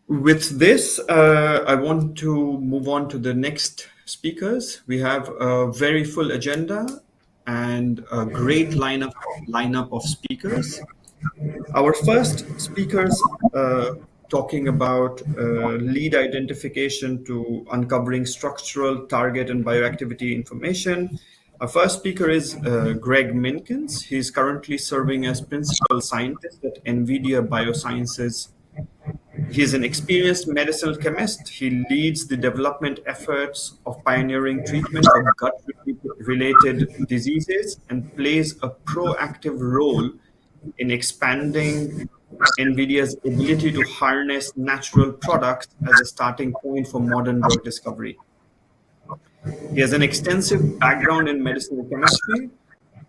With this, I want to move on to the next speakers. We have a very full agenda and a great lineup of speakers. Our first speakers talking about lead identification to uncovering structural, target, and bioactivity information. Our first speaker is Greg Miknis. He's currently serving as principal scientist at Enveda Biosciences. He's an experienced medicinal chemist. He leads the development efforts of pioneering treatment for gut-related diseases and plays a proactive role in expanding NVIDIA's ability to harness natural products as a starting point for modern drug discovery. He has an extensive background in medicinal chemistry,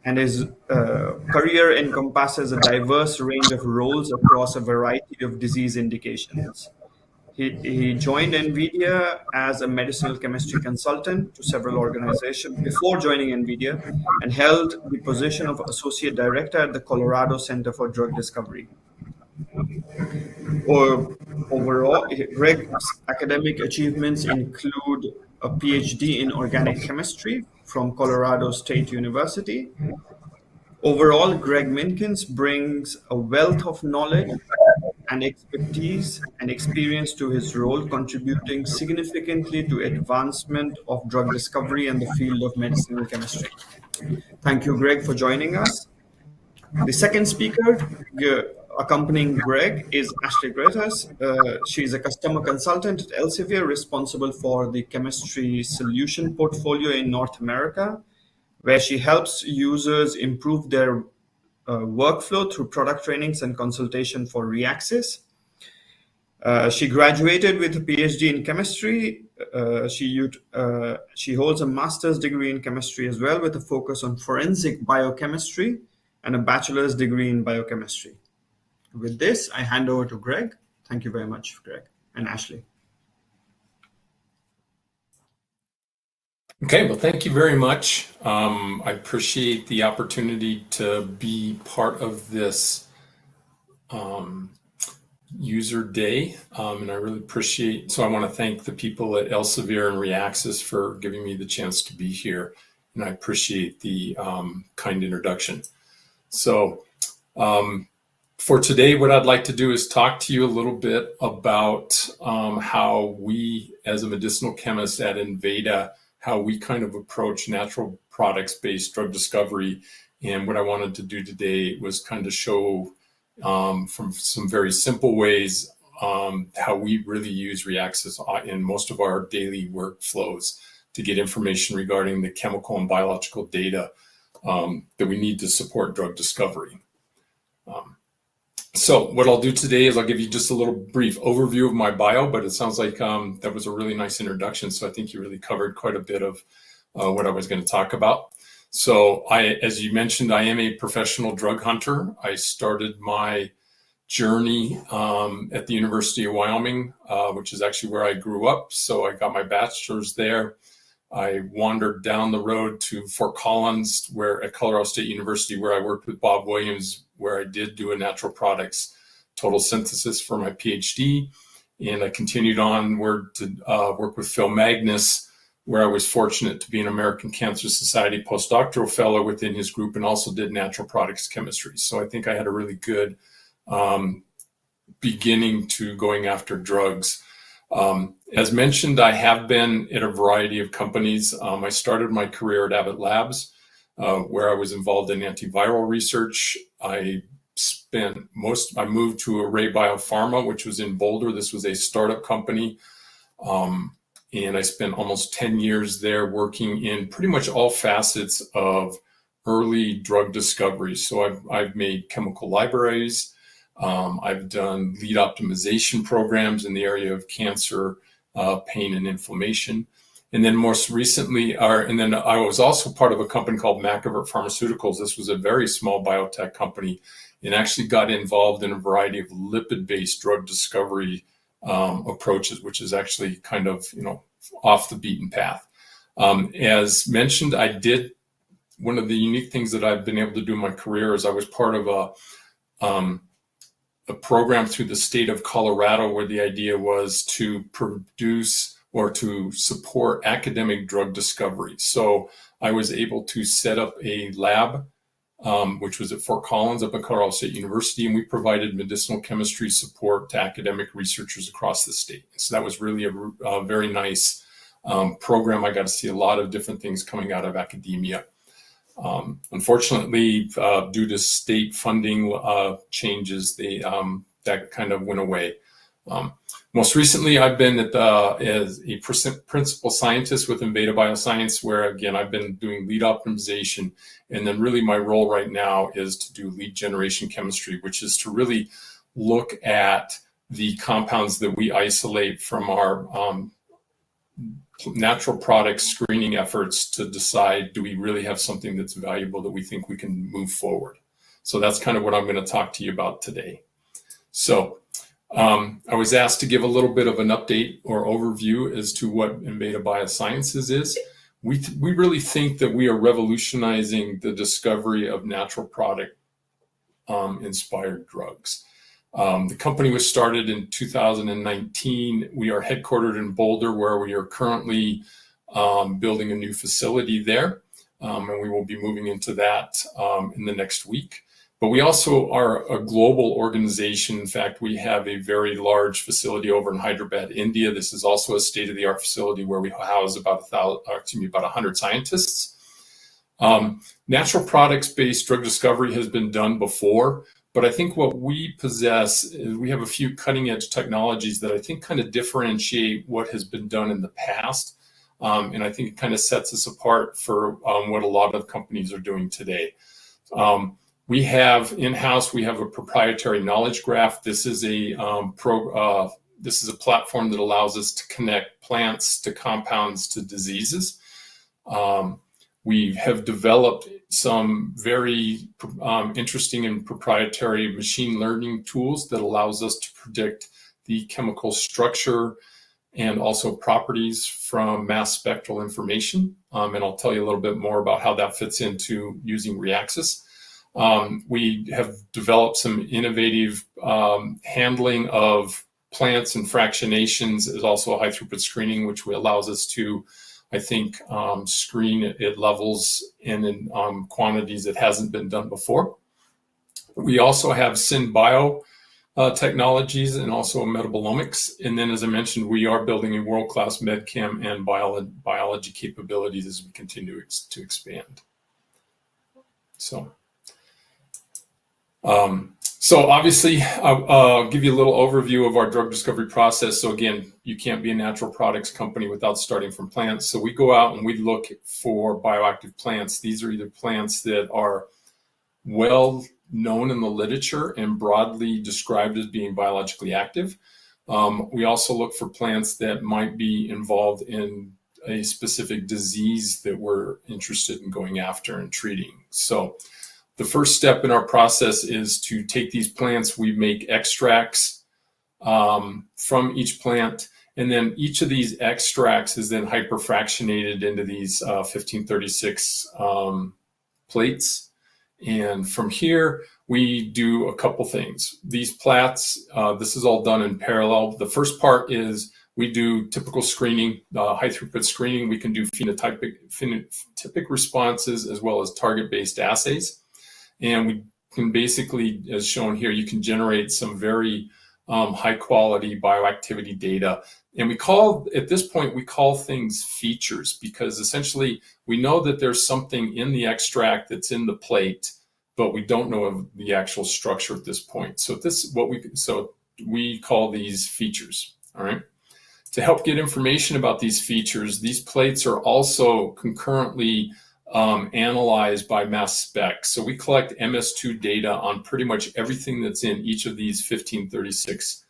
and his career encompasses a diverse range of roles across a variety of disease indications. He joined NVIDIA as a medicinal chemistry consultant to several organizations before joining NVIDIA and held the position of associate director at the Colorado Center for Drug Discovery. Or overall, Greg's academic achievements include a PhD in organic chemistry from Colorado State University. Overall, Greg Miknis brings a wealth of knowledge and expertise and experience to his role, contributing significantly to advancement of drug discovery and the field of medicinal chemistry. Thank you, Greg, for joining us. The second speaker accompanying Greg is Ashley Geraets. She is a customer consultant at Elsevier, responsible for the chemistry solution portfolio in North America, where she helps users improve their workflow through product trainings and consultation for Reaxys. She graduated with a PhD in chemistry. She holds a master's degree in chemistry as well, with a focus on forensic biochemistry and a bachelor's degree in biochemistry. With this, I hand over to Greg. Thank you very much, Greg and Ashley. Okay, well, thank you very much. I appreciate the opportunity to be part of this user day, and I really appreciate, so I want to thank the people at Elsevier and Reaxys for giving me the chance to be here, and I appreciate the kind introduction. So for today, what I'd like to do is talk to you a little bit about how we, as a medicinal chemist at Enveda, how we kind of approach natural products-based drug discovery. And what I wanted to do today was kind of show from some very simple ways how we really use Reaxys in most of our daily workflows to get information regarding the chemical and biological data that we need to support drug discovery. So what I'll do today is I'll give you just a little brief overview of my bio, but it sounds like that was a really nice introduction. So I think you really covered quite a bit of what I was going to talk about. So as you mentioned, I am a professional drug hunter. I started my journey at the University of Wyoming, which is actually where I grew up. So I got my bachelor's there. I wandered down the road to Fort Collins, at Colorado State University, where I worked with Bob Williams, where I did do a natural products total synthesis for my PhD. And I continued onward to work with Phil Magnus, where I was fortunate to be an American Cancer Society postdoctoral fellow within his group, and also did natural products chemistry. So I think I had a really good beginning to going after drugs. As mentioned, I have been at a variety of companies. I started my career at Abbott Labs, where I was involved in antiviral research. I moved to Array Biopharma, which was in Boulder. This was a startup company. And I spent almost 10 years there working in pretty much all facets of early drug discovery. So I've made chemical libraries. I've done lead optimization programs in the area of cancer, pain, and inflammation. And then most recently, and then I was also part of a company called Macavert Pharmaceuticals. This was a very small biotech company, and actually got involved in a variety of lipid-based drug discovery approaches, which is actually kind of, off the beaten path. As mentioned, one of the unique things that I've been able to do in my career is I was part of a program through the state of Colorado where the idea was to produce or to support academic drug discovery. So I was able to set up a lab, which was at Fort Collins up at Colorado State University, and we provided medicinal chemistry support to academic researchers across the state. So that was really a very nice program. I got to see a lot of different things coming out of academia. Unfortunately, due to state funding changes, that kind of went away. Most recently, I've been as a principal scientist with Enveda Biosciences, where again, I've been doing lead optimization. And then really my role right now is to do lead generation chemistry, which is to really look at the compounds that we isolate from our natural product screening efforts to decide, do we really have something that's valuable that we think we can move forward? So that's kind of what I'm going to talk to you about today. So I was asked to give a little bit of an update or overview as to what Enveda Biosciences is. We really think that we are revolutionizing the discovery of natural product inspired drugs. The company was started in 2019. We are headquartered in Boulder, where we are currently building a new facility there, and we will be moving into that in the next week. But we also are a global organization. In fact, we have a very large facility over in Hyderabad, India. This is also a state-of-the-art facility where we house about 100 scientists. Natural products-based drug discovery has been done before, but I think what we possess is we have a few cutting-edge technologies that I think kind of differentiate what has been done in the past, and I think it kind of sets us apart for what a lot of companies are doing today. We have in-house, we have a proprietary knowledge graph. This is a platform that allows us to connect plants to compounds to diseases. We have developed some very interesting and proprietary machine learning tools that allows us to predict the chemical structure and also properties from mass spectral information. And I'll tell you a little bit more about how that fits into using Reaxys. We have developed some innovative handling of plants and fractionations, as also high throughput screening, which allows us to, I think, screen at levels and in quantities that hasn't been done before. We also have SynBio technologies and also metabolomics. And then, as I mentioned, we are building a world-class medchem and biology capabilities as we continue to expand. So obviously, I'll give you a little overview of our drug discovery process. So again, you can't be a natural products company without starting from plants. So we go out and we look for bioactive plants. These are either plants that are well known in the literature and broadly described as being biologically active. We also look for plants that might be involved in a specific disease that we're interested in going after and treating. So the first step in our process is to take these plants. We make extracts from each plant, and then each of these extracts is then hyperfractionated into these 1536 plates. And from here, we do a couple things. These plats, this is all done in parallel. The first part is we do typical screening, high throughput screening. We can do phenotypic responses as well as target-based assays. And we can basically, as shown here, you can generate some very high quality bioactivity data. And at this point, we call things features, because essentially we know that there's something in the extract that's in the plate, but we don't know of the actual structure at this point. So we call these features, all right? To help get information about these features, these plates are also concurrently analyzed by mass spec. So we collect MS2 data on pretty much everything that's in each of these 1536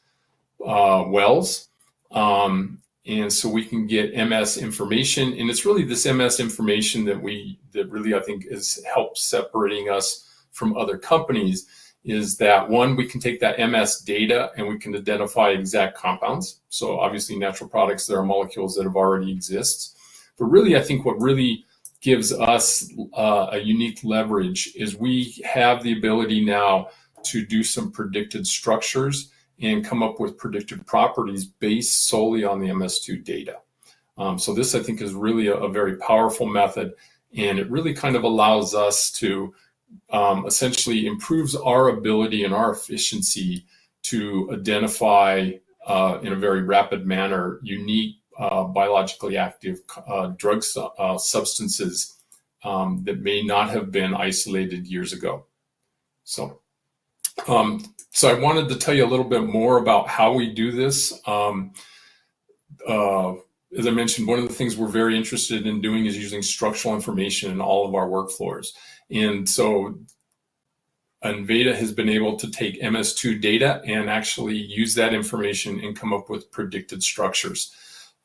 wells. And so we can get MS information. And it's really this MS information that really, I think, has helped separating us from other companies, is that one, we can take that MS data and we can identify exact compounds. So obviously natural products, there are molecules that have already exist. But really, I think what really gives us a unique leverage is we have the ability now to do some predicted structures and come up with predicted properties based solely on the MS2 data. So this, I think, is really a very powerful method, and it really kind of allows us to essentially improves our ability and our efficiency to identify in a very rapid manner unique biologically active drug substances that may not have been isolated years ago. So I wanted to tell you a little bit more about how we do this. As I mentioned, one of the things we're very interested in doing is using structural information in all of our workflows. And so Enveda has been able to take MS2 data and actually use that information and come up with predicted structures.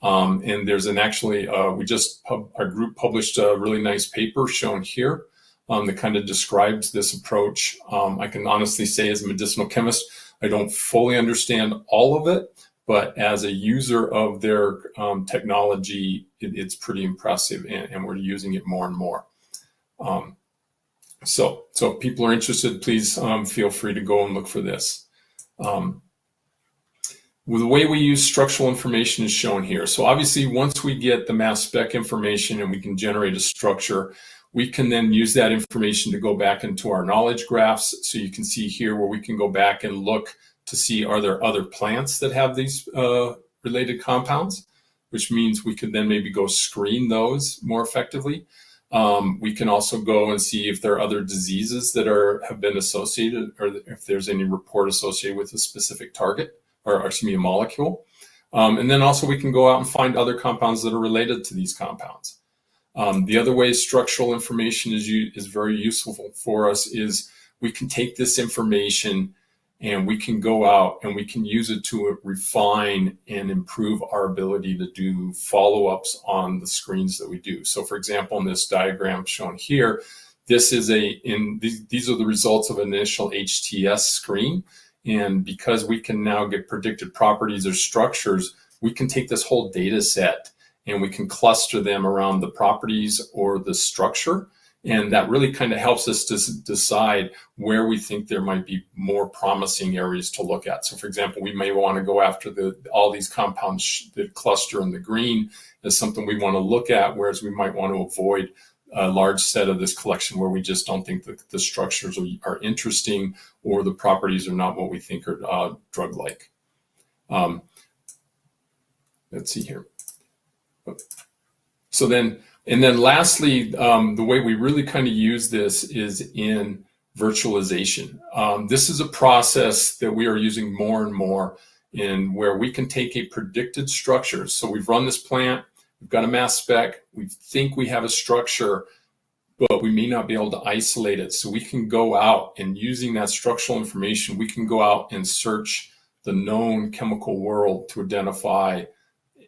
And there's our group published a really nice paper shown here that kind of describes this approach. I can honestly say, as a medicinal chemist, I don't fully understand all of it, but as a user of their technology, it's pretty impressive, and we're using it more and more. So if people are interested, please feel free to go and look for this. The way we use structural information is shown here. So obviously, once we get the mass spec information and we can generate a structure, we can then use that information to go back into our knowledge graphs. So you can see here where we can go back and look to see, are there other plants that have these related compounds, which means we could then maybe go screen those more effectively. We can also go and see if there are other diseases that have been associated, or if there's any report associated with a specific target, or excuse me, a molecule. And then also we can go out and find other compounds that are related to these compounds. The other way structural information is very useful for us is we can take this information and we can go out and we can use it to refine and improve our ability to do follow-ups on the screens that we do. So for example, in this diagram shown here, these are the results of an initial HTS screen. And because we can now get predicted properties or structures, we can take this whole data set and we can cluster them around the properties or the structure. And that really kind of helps us to decide where we think there might be more promising areas to look at. So for example, we may want to go after all these compounds that cluster in the green as something we want to look at, whereas we might want to avoid a large set of this collection where we just don't think that the structures are interesting or the properties are not what we think are drug-like. Let's see here. So then lastly, the way we really kind of use this is in virtualization. This is a process that we are using more and more in where we can take a predicted structure. So we've run this plant, we've got a mass spec, we think we have a structure, but we may not be able to isolate it. So we can go out and using that structural information, we can go out and search the known chemical world to identify,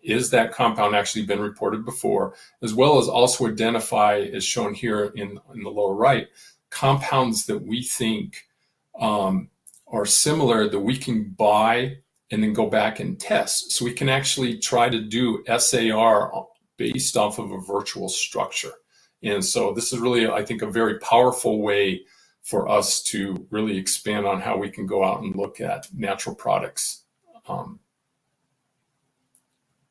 is that compound actually been reported before, as well as also identify, as shown here in the lower right, compounds that we think are similar that we can buy and then go back and test. So we can actually try to do SAR based off of a virtual structure. And so this is really, I think, a very powerful way for us to really expand on how we can go out and look at natural products.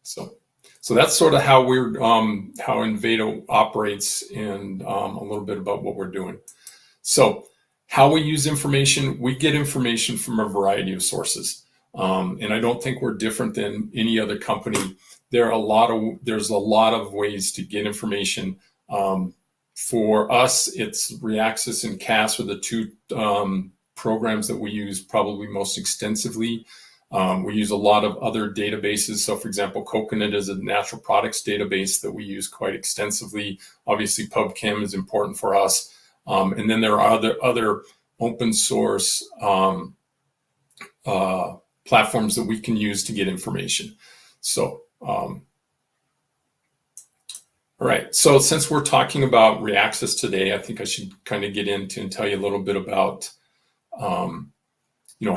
So that's sort of how how Enveda operates, and a little bit about what we're doing. So how we use information, we get information from a variety of sources. And I don't think we're different than any other company. There's a lot of ways to get information. For us, it's Reaxys and CAS are the two programs that we use probably most extensively. We use a lot of other databases. So for example, Coconut is a natural products database that we use quite extensively. Obviously, PubChem is important for us. And then there are other open source platforms that we can use to get information. So, all right. So since we're talking about Reaxys today, I think I should kind of get into and tell you a little bit about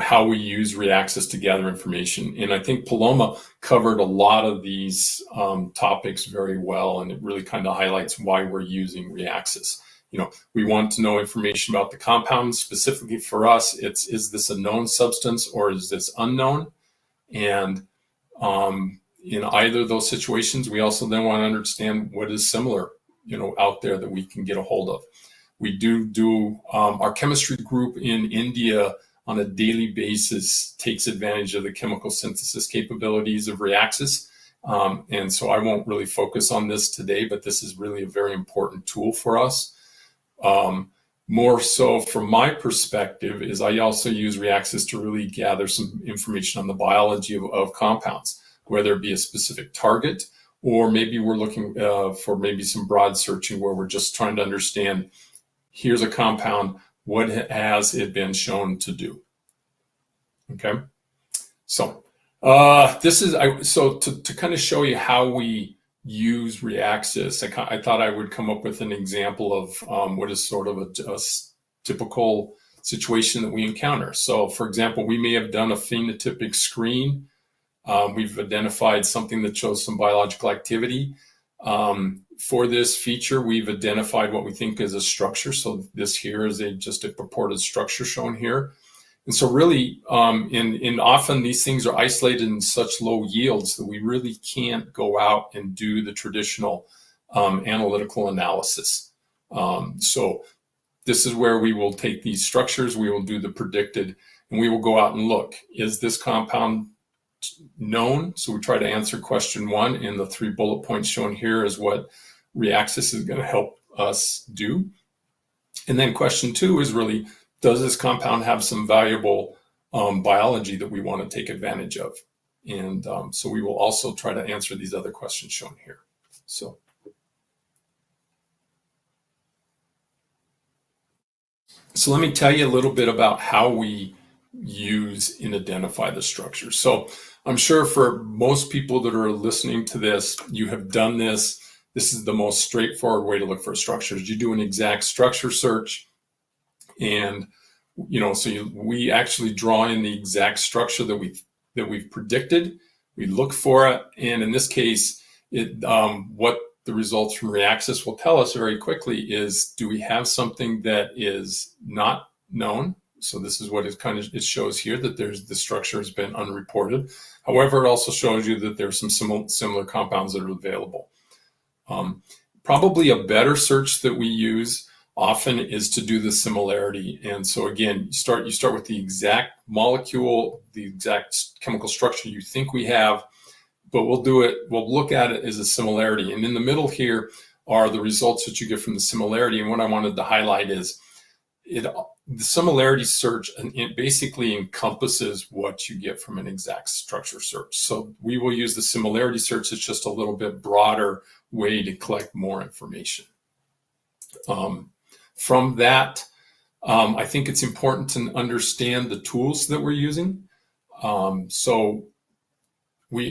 how we use Reaxys to gather information. And I think Paloma covered a lot of these topics very well, and it really kind of highlights why we're using Reaxys. we want to know information about the compound. Specifically for us, is this a known substance or is this unknown? And in either of those situations, we also then want to understand what is similar, out there that we can get a hold of. We do our chemistry group in India on a daily basis takes advantage of the chemical synthesis capabilities of Reaxys. And so I won't really focus on this today, but this is really a very important tool for us. More so from my perspective is I also use Reaxys to really gather some information on the biology of compounds, whether it be a specific target, or maybe we're looking for maybe some broad searching where we're just trying to understand, here's a compound, what has it been shown to do? Okay, so this is to kind of show you how we use Reaxys. I thought I would come up with an example of what is sort of a typical situation that we encounter. So, for example, we may have done a phenotypic screen. We've identified something that shows some biological activity. For this feature, we've identified what we think is a structure. So this here is just a purported structure shown here. And so really, and often these things are isolated in such low yields that we really can't go out and do the traditional analytical analysis. So this is where we will take these structures, we will do the predicted, and we will go out and look, is this compound known? So we try to answer question 1, and the 3 bullet points shown here is what Reaxys is going to help us do. And then question 2 is really, does this compound have some valuable biology that we want to take advantage of? And so we will also try to answer these other questions shown here. So let me tell you a little bit about how we use and identify the structure. So I'm sure for most people that are listening to this, you have done this. This is the most straightforward way to look for structures. You do an exact structure search, and we actually draw in the exact structure that we've predicted. We look for it, and in this case, what the results from Reaxys will tell us very quickly is, do we have something that is not known? So this is what it shows here, that the structure has been unreported. However, it also shows you that there's some similar compounds that are available. Probably a better search that we use often is to do the similarity. And so again, you start with the exact molecule, the exact chemical structure you think we have, but we'll look at it as a similarity. And in the middle here are the results that you get from the similarity. And what I wanted to highlight is the similarity search, and it basically encompasses what you get from an exact structure search. So we will use the similarity search. It's just a little bit broader way to collect more information. From that, I think it's important to understand the tools that we're using. So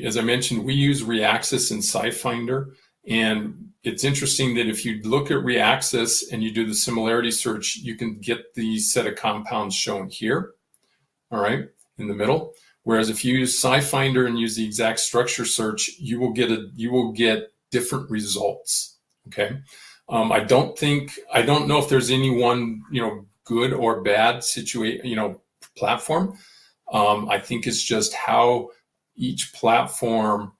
as I mentioned, we use Reaxys and SciFinder. And it's interesting that if you look at Reaxys and you do the similarity search, you can get the set of compounds shown here, all right, in the middle. Whereas if you use SciFinder and use the exact structure search, you will get different results. Okay. I don't know if there's any one, good or bad platform. I think it's just how each platform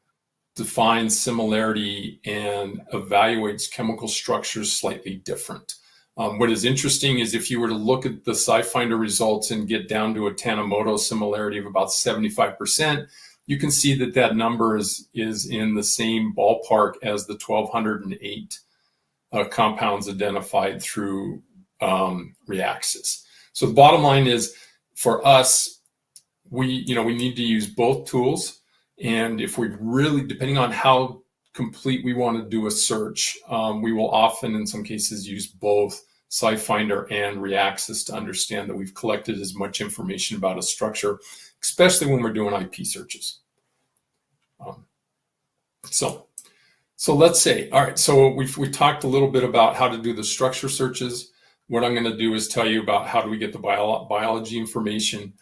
defines similarity and evaluates chemical structures slightly different. What is interesting is if you were to look at the SciFinder results and get down to a Tanimoto similarity of about 75%, you can see that number is in the same ballpark as the 1,208 compounds identified through Reaxys. So the bottom line is, for us, we need to use both tools. And if we really, depending on how complete we want to do a search, we will often, in some cases, use both SciFinder and Reaxys to understand that we've collected as much information about a structure, especially when we're doing IP searches. So let's say, all right, so we talked a little bit about how to do the structure searches. What I'm going to do is tell you about how do we get the biology information.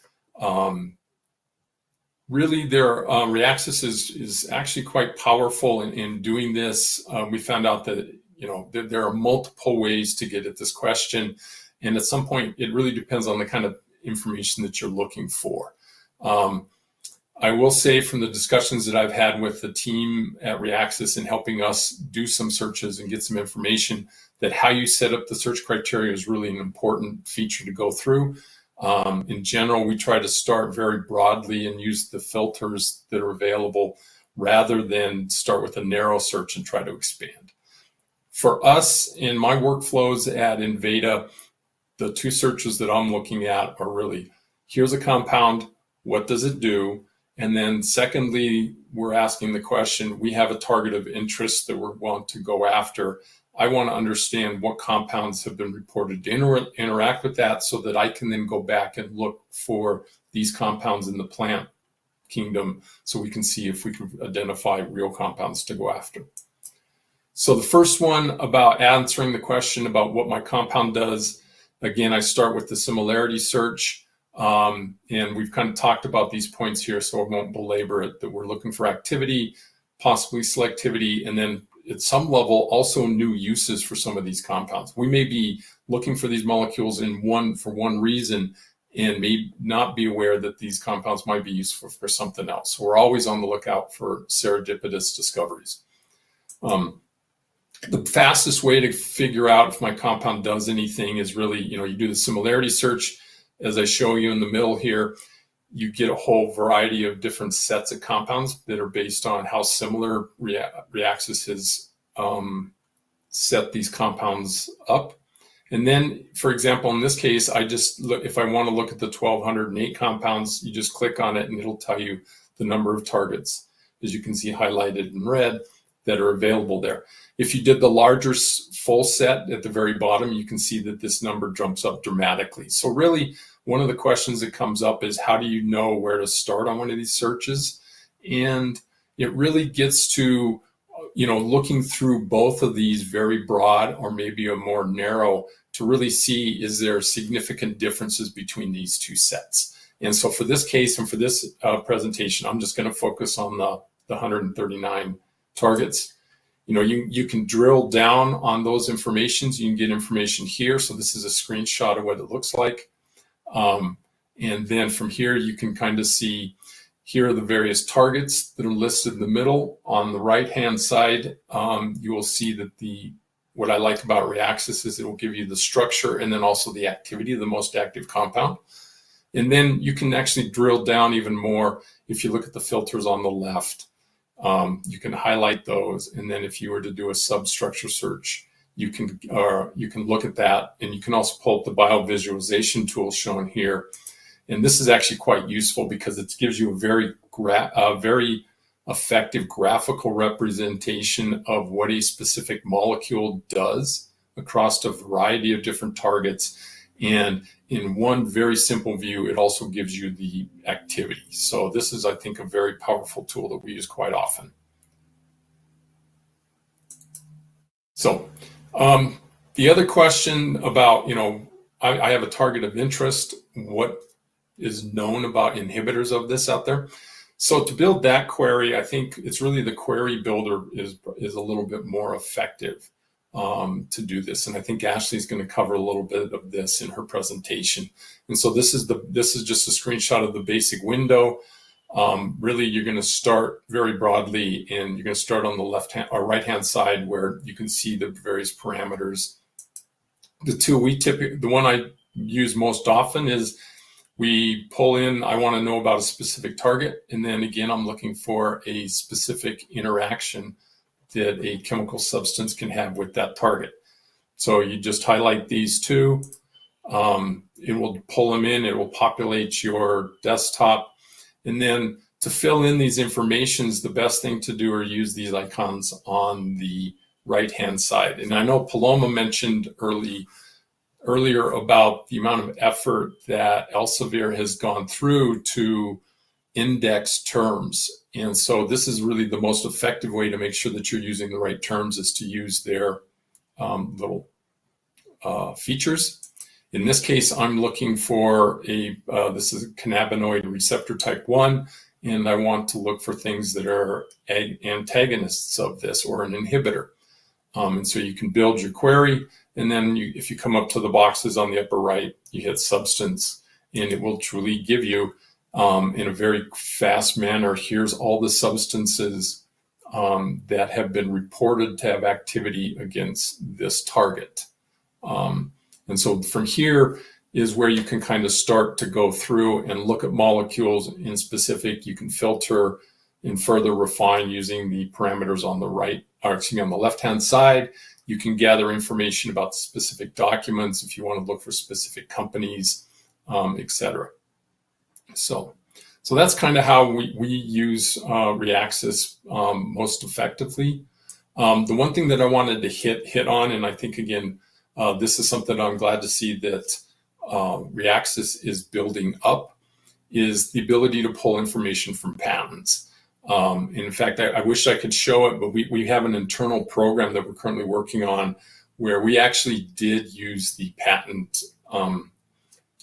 Really, Reaxys is actually quite powerful in doing this. We found out that there are multiple ways to get at this question. And at some point, it really depends on the kind of information that you're looking for. I will say from the discussions that I've had with the team at Reaxys in helping us do some searches and get some information, that how you set up the search criteria is really an important feature to go through. In general, we try to start very broadly and use the filters that are available rather than start with a narrow search and try to expand. For us, in my workflows at Enveda, the two searches that I'm looking at are really, here's a compound, what does it do? And then secondly, we're asking the question, we have a target of interest that we want to go after. I want to understand what compounds have been reported to interact with that so that I can then go back and look for these compounds in the plant kingdom so we can see if we can identify real compounds to go after. So the first one about answering the question about what my compound does, again, I start with the similarity search. And we've kind of talked about these points here, so I won't belabor it, that we're looking for activity, possibly selectivity, and then at some level also new uses for some of these compounds. We may be looking for these molecules for one reason and may not be aware that these compounds might be useful for something else. So we're always on the lookout for serendipitous discoveries. The fastest way to figure out if my compound does anything is really, you do the similarity search. As I show you in the middle here, you get a whole variety of different sets of compounds that are based on how similar Reaxys has set these compounds up. And then, for example, in this case, I just look, if I want to look at the 1,208 compounds, you just click on it and it'll tell you the number of targets, as you can see highlighted in red, that are available there. If you did the larger full set at the very bottom, you can see that this number jumps up dramatically. So really, one of the questions that comes up is how do you know where to start on one of these searches? And it really gets to, looking through both of these very broad or maybe a more narrow to really see, is there significant differences between these two sets? And so for this case and for this presentation, I'm just going to focus on the 139 targets. You can drill down on those informations. You can get information here. So this is a screenshot of what it looks like. And then from here, you can kind of see, here are the various targets that are listed in the middle. On the right-hand side, you will see that what I like about Reaxys is it will give you the structure and then also the activity of the most active compound. And then you can actually drill down even more if you look at the filters on the left. You can highlight those, and then if you were to do a substructure search, you can look at that, and you can also pull up the biovisualization tool shown here. And this is actually quite useful because it gives you a very effective graphical representation of what a specific molecule does across a variety of different targets. And in one very simple view, it also gives you the activity. So this is, I think, a very powerful tool that we use quite often. So the other question about, I have a target of interest. What is known about inhibitors of this out there? So to build that query, I think it's really the query builder is a little bit more effective to do this. And I think Ashley's going to cover a little bit of this in her presentation. And so this is just a screenshot of the basic window. Really, you're going to start very broadly, and you're going to start on the left-hand or right-hand side where you can see the various parameters. The one I use most often is we pull in, I want to know about a specific target. And then again, I'm looking for a specific interaction that a chemical substance can have with that target. So you just highlight these two. It will pull them in. It will populate your desktop. And then to fill in these informations, the best thing to do are use these icons on the right-hand side. And I know Paloma mentioned earlier about the amount of effort that Elsevier has gone through to index terms. And so this is really the most effective way to make sure that you're using the right terms, is to use their little features. In this case, I'm looking for this is a cannabinoid receptor type 1, and I want to look for things that are antagonists of this or an inhibitor. And so you can build your query, and then if you come up to the boxes on the upper right, you hit substance, and it will truly give you, in a very fast manner, here's all the substances that have been reported to have activity against this target. And so from here is where you can kind of start to go through and look at molecules in specific. You can filter and further refine using the parameters on the right, or excuse me, on the left-hand side. You can gather information about specific documents if you want to look for specific companies, etc. So that's kind of how we use Reaxys most effectively. The one thing that I wanted to hit on, and I think again, this is something I'm glad to see that Reaxys is building up, is the ability to pull information from patents. And in fact, I wish I could show it, but we have an internal program that we're currently working on where we actually did use the patent, the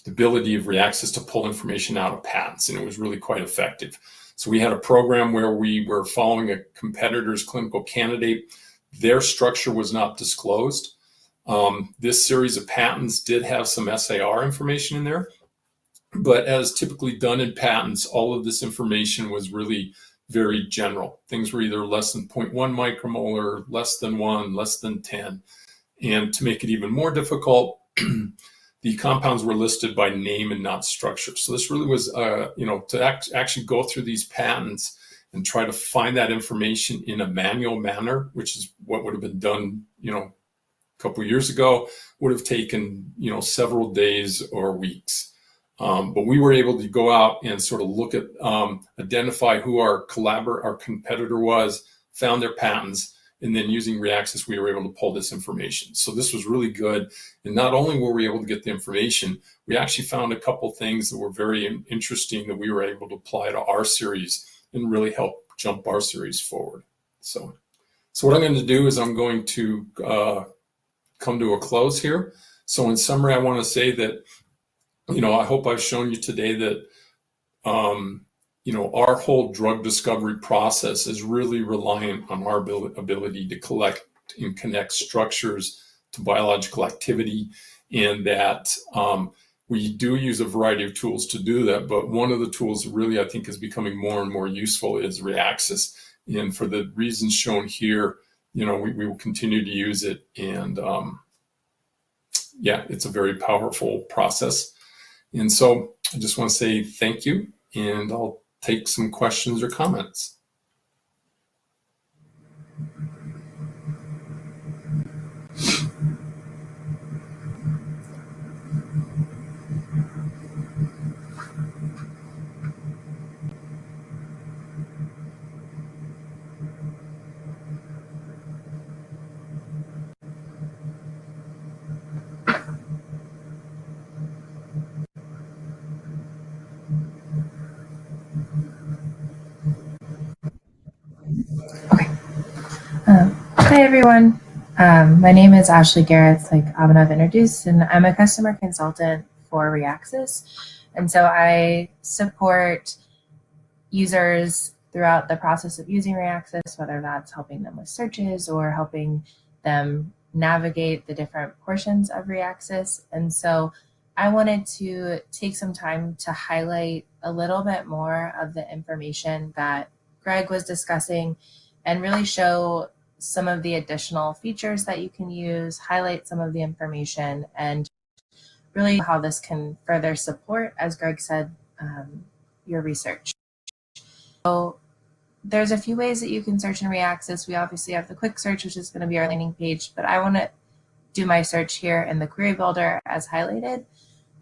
ability of Reaxys to pull information out of patents, and it was really quite effective. So we had a program where we were following a competitor's clinical candidate. Their structure was not disclosed. This series of patents did have some SAR information in there, but as typically done in patents, all of this information was really very general. Things were either less than 0.1 micromolar, less than 1, less than 10. And to make it even more difficult, the compounds were listed by name and not structure. So this really was, to actually go through these patents and try to find that information in a manual manner, which is what would have been done, a couple of years ago, would have taken, several days or weeks. But we were able to go out and sort of look at, identify who our competitor was, found their patents, and then using Reaxys, we were able to pull this information. So this was really good. And not only were we able to get the information, we actually found a couple things that were very interesting that we were able to apply to our series and really help jump our series forward. So what I'm going to do is I'm going to come to a close here. So in summary, I want to say that, I hope I've shown you today that, our whole drug discovery process is really reliant on our ability to collect and connect structures to biological activity, and that we do use a variety of tools to do that. But one of the tools that really I think is becoming more and more useful is Reaxys. And for the reasons shown here, we will continue to use it. And it's a very powerful process. And so I just want to say thank you, and I'll take some questions or comments. Hi, everyone. My name is Ashley Geraets, like Abhinav introduced, and I'm a customer consultant for Reaxys. And so I support users throughout the process of using Reaxys, whether that's helping them with searches or helping them navigate the different portions of Reaxys. And so I wanted to take some time to highlight a little bit more of the information that Greg was discussing and really show some of the additional features that you can use, highlight some of the information, and really how this can further support, as Greg said, your research. So there's a few ways that you can search in Reaxys. We obviously have the quick search, which is going to be our landing page, but I want to do my search here in the query builder as highlighted.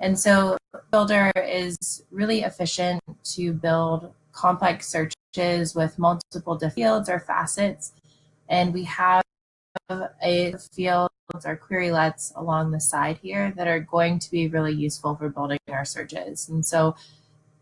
And so builder is really efficient to build complex searches with multiple fields or facets. And we have a fields or querylets along the side here that are going to be really useful for building our searches. And so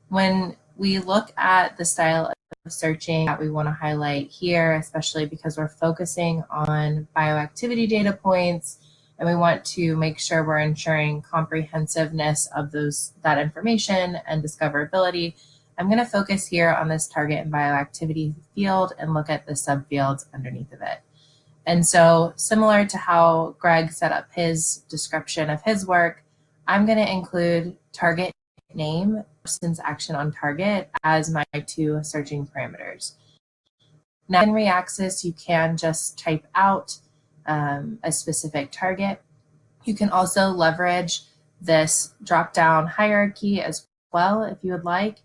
when we look at the style of searching that we want to highlight here, especially because we're focusing on bioactivity data points, and we want to make sure we're ensuring comprehensiveness of that information and discoverability, I'm going to focus here on this target and bioactivity field and look at the subfields underneath of it. And so similar to how Greg set up his description of his work, I'm going to include target name, substance action on target as my two searching parameters. Now in Reaxys, you can just type out a specific target. You can also leverage this drop-down hierarchy as well if you would like.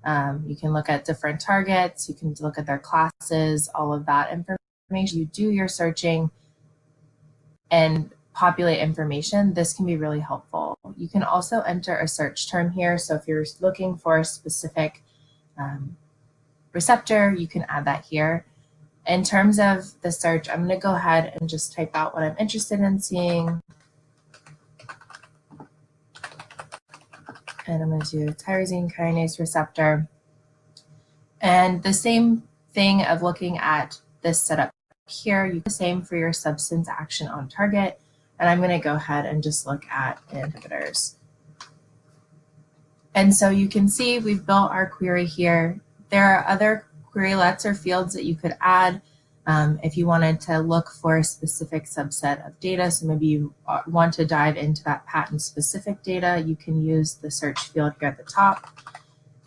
You can look at different targets, you can look at their classes, all of that information. You do your searching and populate information. This can be really helpful. You can also enter a search term here. So if you're looking for a specific receptor, you can add that here. In terms of the search, I'm going to go ahead and just type out what I'm interested in seeing. And I'm going to do tyrosine kinase receptor. And the same thing of looking at this setup here, you do the same for your substance action on target. And I'm going to go ahead and just look at inhibitors. And so you can see we've built our query here. There are other querylets or fields that you could add if you wanted to look for a specific subset of data. So maybe you want to dive into that patent specific data. You can use the search field here at the top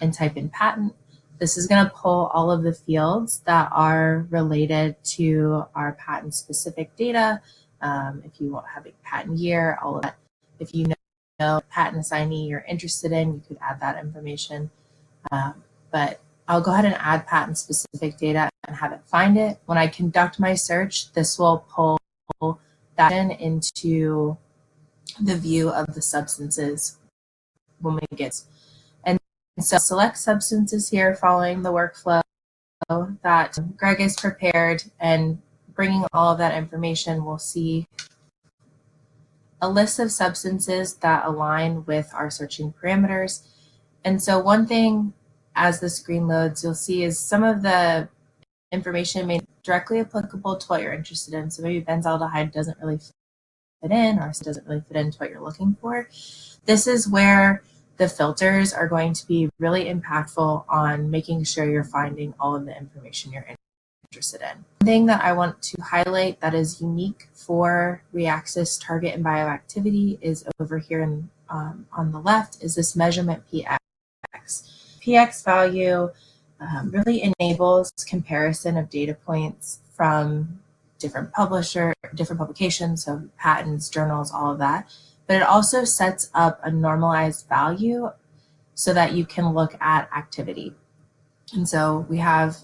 and type in patent. This is going to pull all of the fields that are related to our patent specific data. If you have a patent year, all of that. If you know patent assignee you're interested in, you could add that information. But I'll go ahead and add patent specific data and have it find it. When I conduct my search, this will pull that into the view of the substances when we get. And so select substances here following the workflow that Greg has prepared, and bringing all of that information, we'll see a list of substances that align with our searching parameters. And so one thing as the screen loads, you'll see is some of the information may be directly applicable to what you're interested in. So maybe benzaldehyde doesn't really fit in, or doesn't really fit into what you're looking for. This is where the filters are going to be really impactful on making sure you're finding all of the information you're interested in. One thing that I want to highlight that is unique for Reaxys target and bioactivity is over here on the left is this measurement PX. PX value really enables comparison of data points from different publications, so patents, journals, all of that. But it also sets up a normalized value so that you can look at activity. And so we have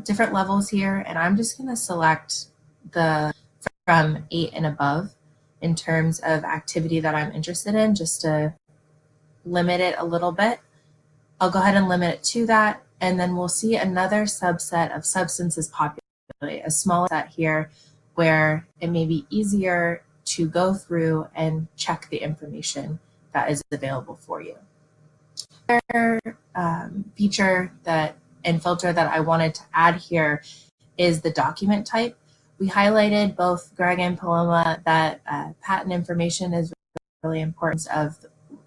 different levels here, and I'm just going to select the from 8 and above in terms of activity that I'm interested in, just to limit it a little bit. I'll go ahead and limit it to that, and then we'll see another subset of substances populate, a smaller set here where it may be easier to go through and check the information that is available for you. Another feature and filter that I wanted to add here is the document type. We highlighted, both Greg and Paloma, that patent information is really important of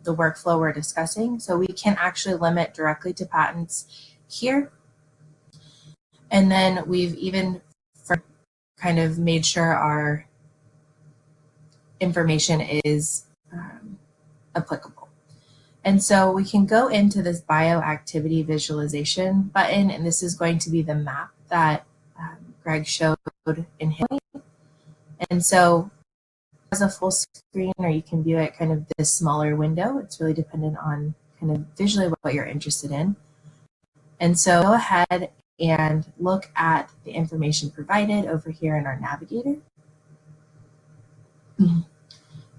the workflow we're discussing. So we can actually limit directly to patents here. And then we've even kind of made sure our information is applicable. And so we can go into this bioactivity visualization button, and this is going to be the map that Greg showed in his. And so as a full screen, or you can view it kind of this smaller window. It's really dependent on kind of visually what you're interested in. And so go ahead and look at the information provided over here in our navigator.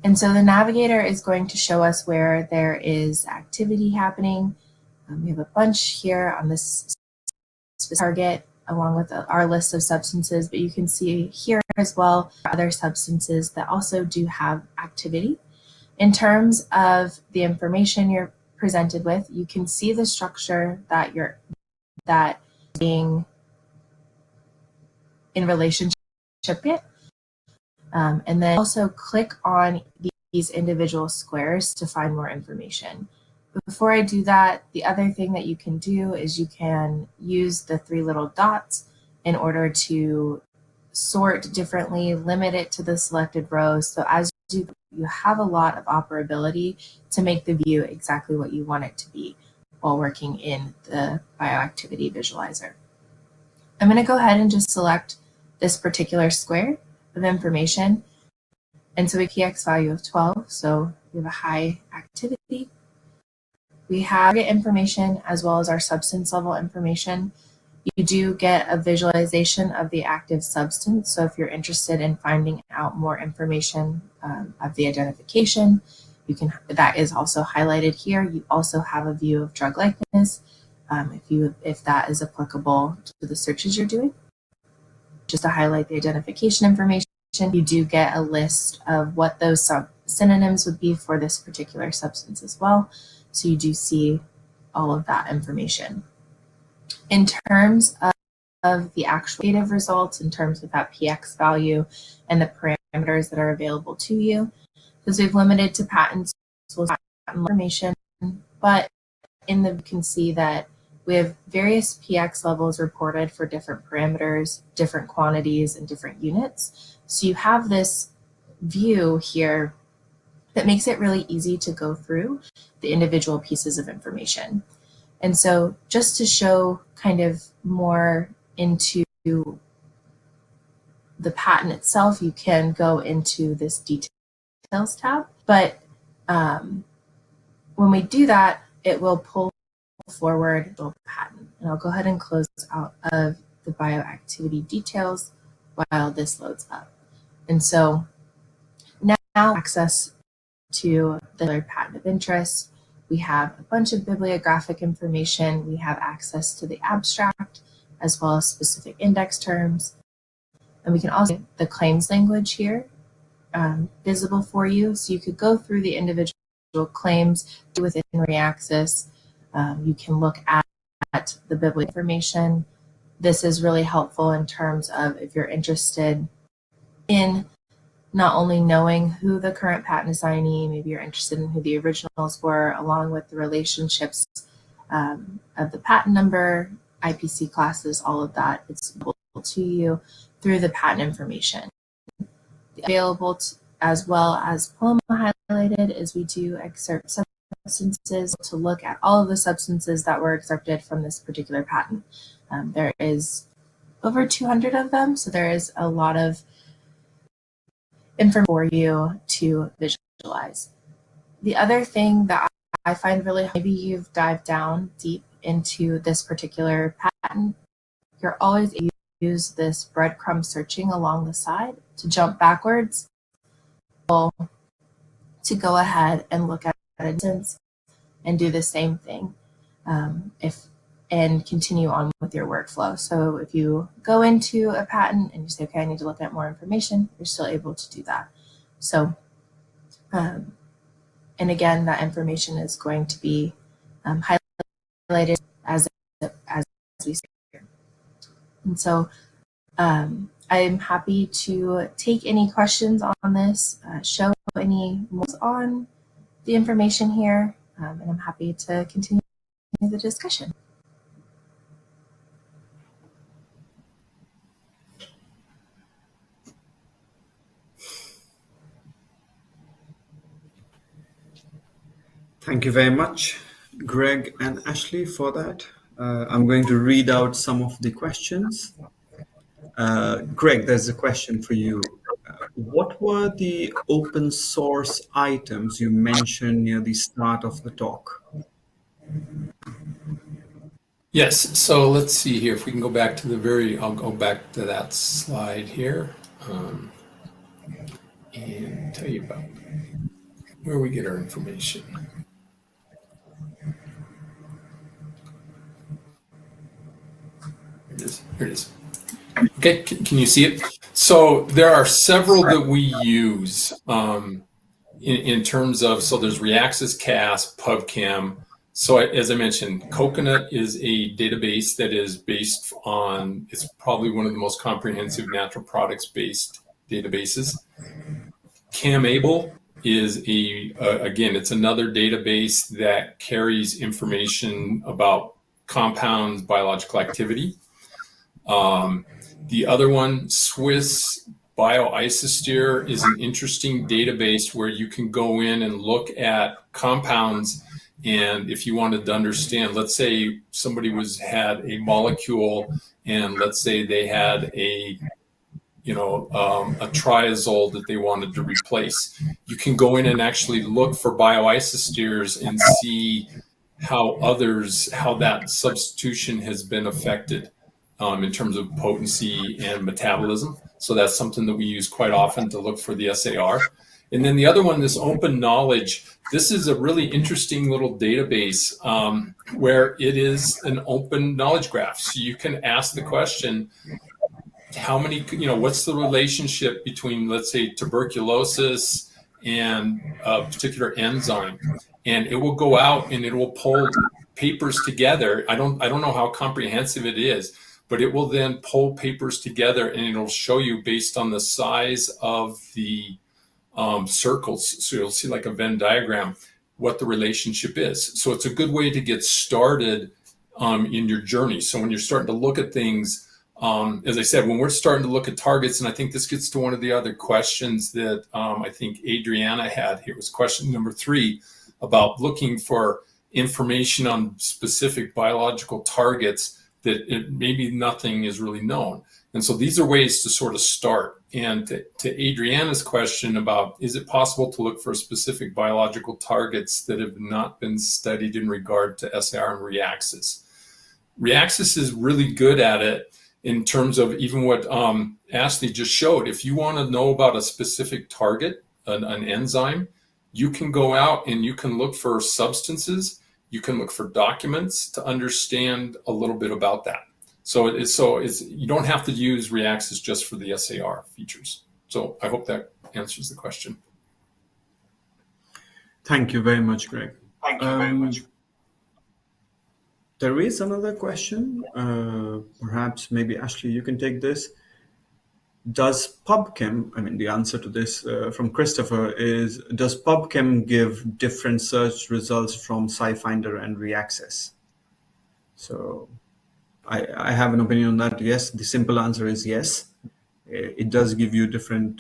And so the navigator is going to show us where there is activity happening. We have a bunch here on this target along with our list of substances, but you can see here as well other substances that also do have activity. In terms of the information you're presented with, you can see the structure that being in relationship with. And then also click on these individual squares to find more information. But before I do that, the other thing that you can do is you can use the 3 little dots in order to sort differently, limit it to the selected rows. So as you have a lot of operability to make the view exactly what you want it to be while working in the bioactivity visualizer. I'm going to go ahead and just select this particular square of information. And so we have a px value of 12, so we have a high activity. We have target information as well as our substance level information. You do get a visualization of the active substance. So if you're interested in finding out more information of the identification, you can. That is also highlighted here. You also have a view of drug likeness if that is applicable to the searches you're doing. Just to highlight the identification information, you do get a list of what those synonyms would be for this particular substance as well. So you do see all of that information. In terms of the actual data results, in terms of that px value and the parameters that are available to you, because we've limited to patents, we'll have patent information, but you can see that we have various px levels reported for different parameters, different quantities, and different units. So you have this view here that makes it really easy to go through the individual pieces of information. And so just to show kind of more into the patent itself, you can go into this details tab. But when we do that, it will pull forward the patent. And I'll go ahead and close out of the bioactivity details while this loads up. And so now access to the patent of interest. We have a bunch of bibliographic information. We have access to the abstract as well as specific index terms. And we can also get the claims language here visible for you. So you could go through the individual claims within Reaxys. You can look at the bibliographic information. This is really helpful in terms of if you're interested in not only knowing who the current patent assignee, maybe you're interested in who the originals were, along with the relationships of the patent number, IPC classes, all of that. It's available to you through the patent information. Available as well as Paloma highlighted is we do excerpt substances to look at all of the substances that were excerpted from this particular patent. There is over 200 of them, so there is a lot of information for you to visualize. The other thing that I find really, maybe you've dived down deep into this particular patent, you're always able to use this breadcrumb searching along the side to jump backwards, to go ahead and look at a distance and do the same thing and continue on with your workflow. So if you go into a patent and you say, okay, I need to look at more information, you're still able to do that. So, and again, that information is going to be highlighted as we say here. And so I'm happy to take any questions on this, show any more on the information here, and I'm happy to continue the discussion. Thank you very much, Greg and Ashley, for that. I'm going to read out some of the questions. Greg, there's a question for you. What were the open source items you mentioned near the start of the talk? Yes, so let's see here. If we can go back to I'll go back to that slide here and tell you about where we get our information. Here it is. Okay, can you see it? So there are several that we use in terms of, so there's Reaxys, CAS, PubChem. So as I mentioned, Coconut is a database that is based on, it's probably one of the most comprehensive natural products based databases. CamAble is again, it's another database that carries information about compounds, biological activity. The other one, Swiss Bioisosteer, is an interesting database where you can go in and look at compounds. And if you wanted to understand, let's say somebody had a molecule, and let's say they had a triazole that they wanted to replace. You can go in and actually look for bioisosteers and see how that substitution has been affected in terms of potency and metabolism. So that's something that we use quite often to look for the SAR. And then the other one, this open knowledge, this is a really interesting little database where it is an open knowledge graph. So you can ask the question, what's the relationship between, let's say, tuberculosis and a particular enzyme? And it will go out and it will pull papers together. I don't know how comprehensive it is, but it will then pull papers together and it'll show you based on the size of the circles. So you'll see like a Venn diagram what the relationship is. So it's a good way to get started in your journey. So when you're starting to look at things, as I said, when we're starting to look at targets, and I think this gets to one of the other questions that I think Adriana had here, was question number 3 about looking for information on specific biological targets that maybe nothing is really known. And so these are ways to sort of start. And to Adriana's question about, is it possible to look for specific biological targets that have not been studied in regard to SAR and Reaxys? Reaxys is really good at it in terms of even what Ashley just showed. If you want to know about a specific target, an enzyme, you can go out and you can look for substances, you can look for documents to understand a little bit about that. So you don't have to use Reaxys just for the SAR features. So I hope that answers the question. Thank you very much, Greg. There is another question. Perhaps maybe Ashley, you can take this. Does PubChem, the answer to this from Christopher is, does PubChem give different search results from SciFinder and Reaxys? So I have an opinion on that. Yes, the simple answer is yes. It does give you different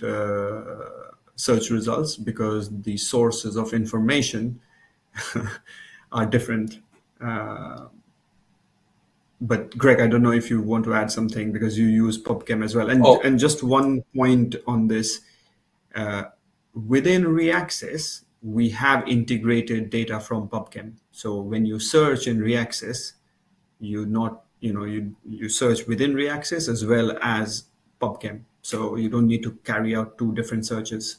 search results because the sources of information are different. But Greg, I don't know if you want to add something because you use PubChem as well. And just one point on this, within Reaxys, we have integrated data from PubChem. So when you search in Reaxys, you search within Reaxys as well as PubChem. So you don't need to carry out 2 different searches.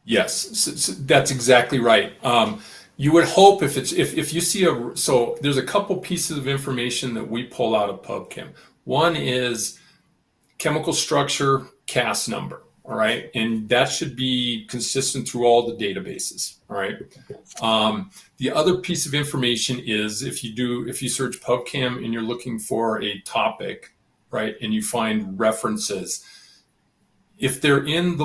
Yes, so that's exactly right. You would hope if you see so there's a couple pieces of information that we pull out of PubChem. One is chemical structure, CAS number, all right? And that should be consistent through all the databases, all right? The other piece of information is if you search PubChem and you're looking for a topic, right? And you find references, if they're in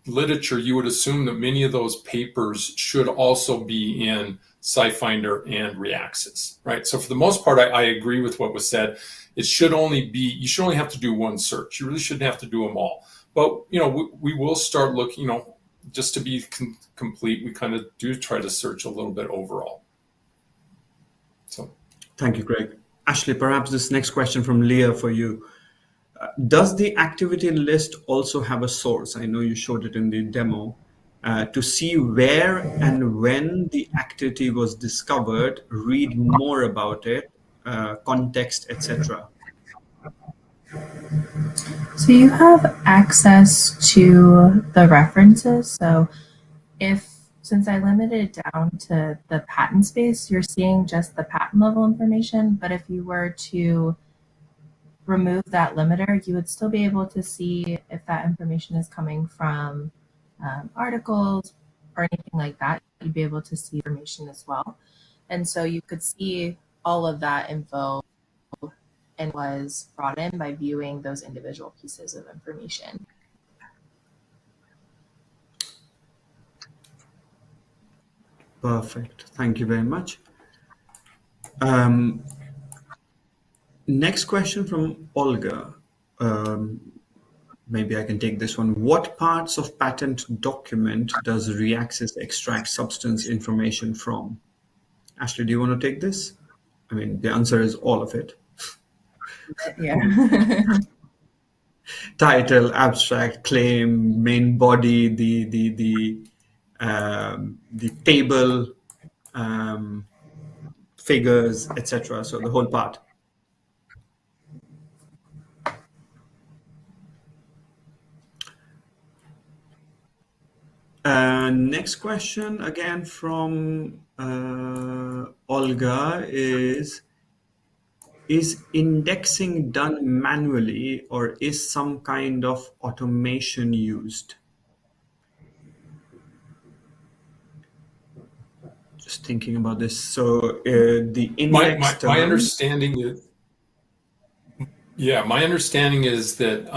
literature, you would assume that many of those papers should also be in SciFinder and Reaxys, right? So for the most part, I agree with what was said. You should only have to do one search. You really shouldn't have to do them all. But, we will start looking, just to be complete, we kind of do try to search a little bit overall. So. Thank you, Greg. Ashley, perhaps this next question from Leah for you. Does the activity list also have a source? I know you showed it in the demo. To see where and when the activity was discovered, read more about it, context, etc. So you have access to the references. So since I limited it down to the patent space, you're seeing just the patent level information. But if you were to remove that limiter, you would still be able to see if that information is coming from articles or anything like that. You'd be able to see information as well. And so you could see all of that info and was brought in by viewing those individual pieces of information. Perfect. Thank you very much. Next question from Olga. Maybe I can take this one. What parts of patent document does Reaxys extract substance information from? Ashley, do you want to take this? I mean, the answer is all of it. Yeah. Title, abstract, claim, main body, the table, figures, etc. So the whole part. Next question again from Olga is indexing done manually or is some kind of automation used? Just thinking about this. So the index My term. understanding is, my understanding is that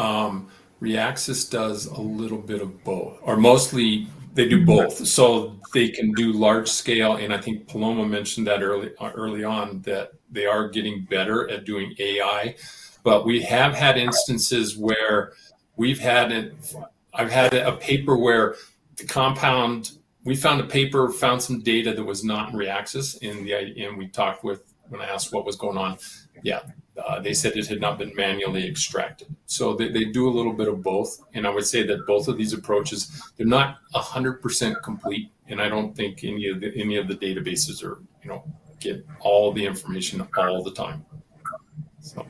Reaxys does a little bit of both, or mostly they do both. So they can do large scale, and I think Paloma mentioned that early on that they are getting better at doing AI. But we have had instances where I've had a paper where the compound, we found a paper, found some data that was not in Reaxys, and we talked when I asked what was going on. Yeah, they said it had not been manually extracted. So they do a little bit of both. And I would say that both of these approaches, they're not 100% complete. And I don't think any of the databases are, get all the information all the time. So,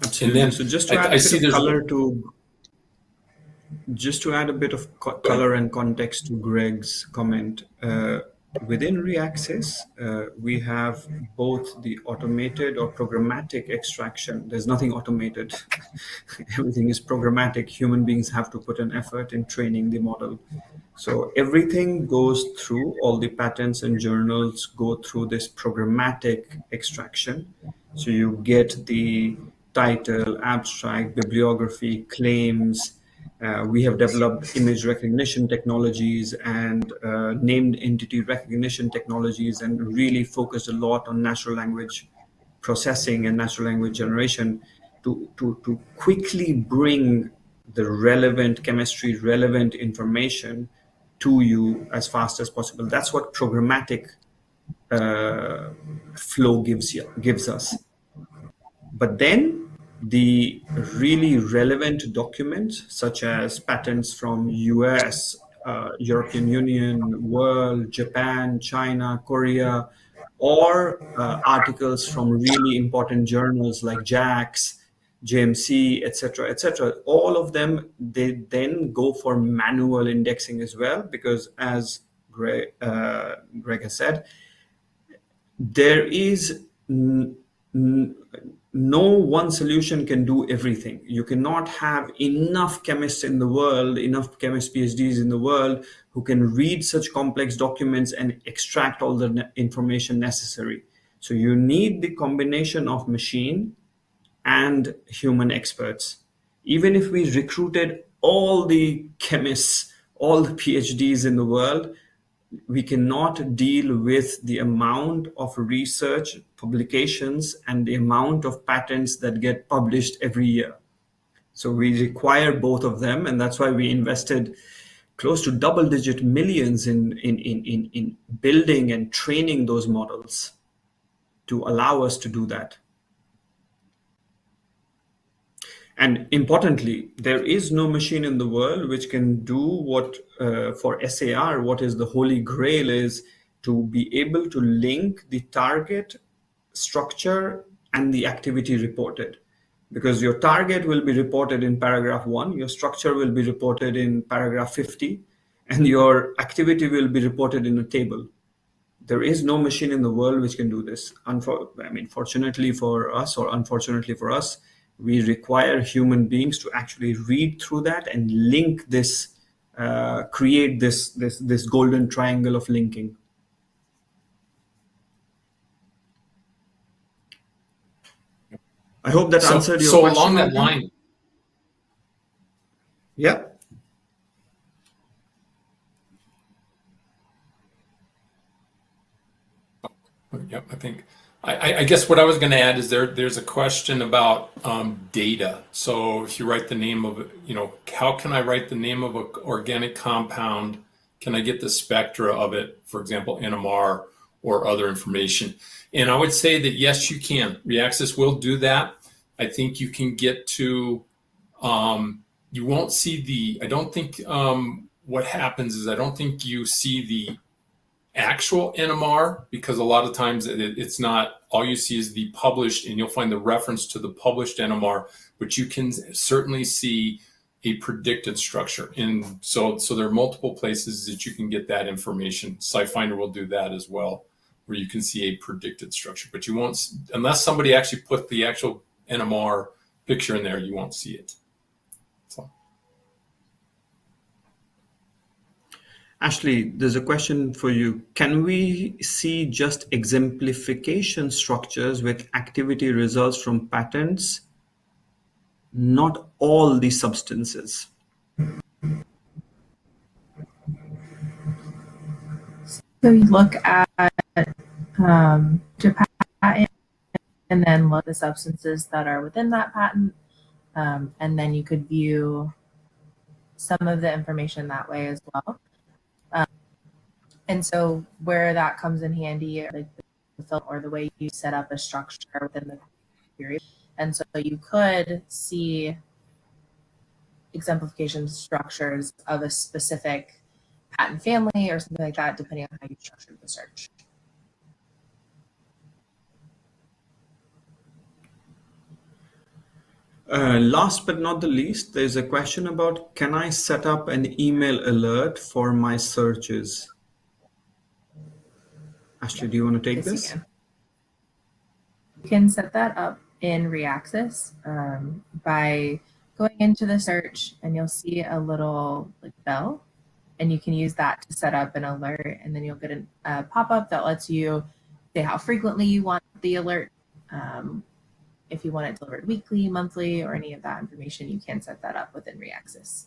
Absolutely. and then So just to add I a bit see of there's color to just to add a bit of color and context to Greg's comment, within Reaxys, we have both the automated or programmatic extraction. There's nothing automated. Everything is programmatic. Human beings have to put an effort in training the model. So everything goes through, all the patents and journals go through this programmatic extraction. So you get the title, abstract, bibliography, claims. We have developed image recognition technologies and named entity recognition technologies and really focused a lot on natural language processing and natural language generation to quickly bring the relevant chemistry, relevant information to you as fast as possible. That's what programmatic flow gives us. But then the really relevant documents, such as patents from US, European Union, World, Japan, China, Korea, or articles from really important journals like JACS, JMC, etc., all of them, they then go for manual indexing as well, because as Greg has said, there is no one solution can do everything. You cannot have enough chemists in the world, enough chemist PhDs in the world who can read such complex documents and extract all the information necessary. So you need the combination of machine and human experts. Even if we recruited all the chemists, all the PhDs in the world, we cannot deal with the amount of research publications and the amount of patents that get published every year. So we require both of them, and that's why we invested close to double-digit millions in building and training those models to allow us to do that. And importantly, there is no machine in the world which can do what, for SAR, what is the holy grail is to be able to link the target structure and the activity reported. Because your target will be reported in paragraph 1, your structure will be reported in paragraph 50, and your activity will be reported in a table. There is no machine in the world which can do this. Fortunately for us, or unfortunately for us, we require human beings to actually read through that and link this, create this golden triangle of linking. I hope that answered your question. So along that line, yeah. Yep, I think I guess what I was going to add is there's a question about data. So if you write the name of, how can I write the name of an organic compound? Can I get the spectra of it, for example, NMR or other information? And I would say that yes, you can. Reaxys will do that. I think you can get to, you won't see I don't think what happens is I don't think you see the actual NMR, because a lot of times it's not, all you see is the published, and you'll find the reference to the published NMR, but you can certainly see a predicted structure. And so there are multiple places that you can get that information. SciFinder will do that as well, where you can see a predicted structure, but you won't, unless somebody actually put the actual NMR picture in there, you won't see it. So. Ashley, there's a question for you. Can we see just exemplification structures with activity results from patents, not all the substances? So you look at the patent and then look at the substances that are within that patent, and then you could view some of the information that way as well. And so where that comes in handy, like the film or the way you set up a structure within the period. And so you could see exemplification structures of a specific patent family or something like that, depending on how you structured the search. Last but not the least, there's a question about, can I set up an email alert for my searches? Ashley, do you want to take this? You can set that up in Reaxys by going into the search, and you'll see a little bell, and you can use that to set up an alert, and then you'll get a pop-up that lets you say how frequently you want the alert. If you want it delivered weekly, monthly, or any of that information, you can set that up within Reaxys.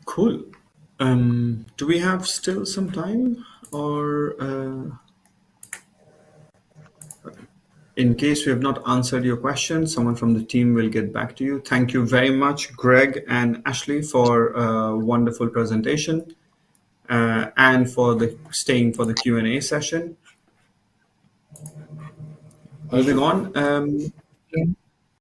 Cool. Do we have still some time, or in case we have not answered your question, someone from the team will get back to you. Thank you very much, Greg and Ashley, for a wonderful presentation and for staying for the Q&A session. Moving on.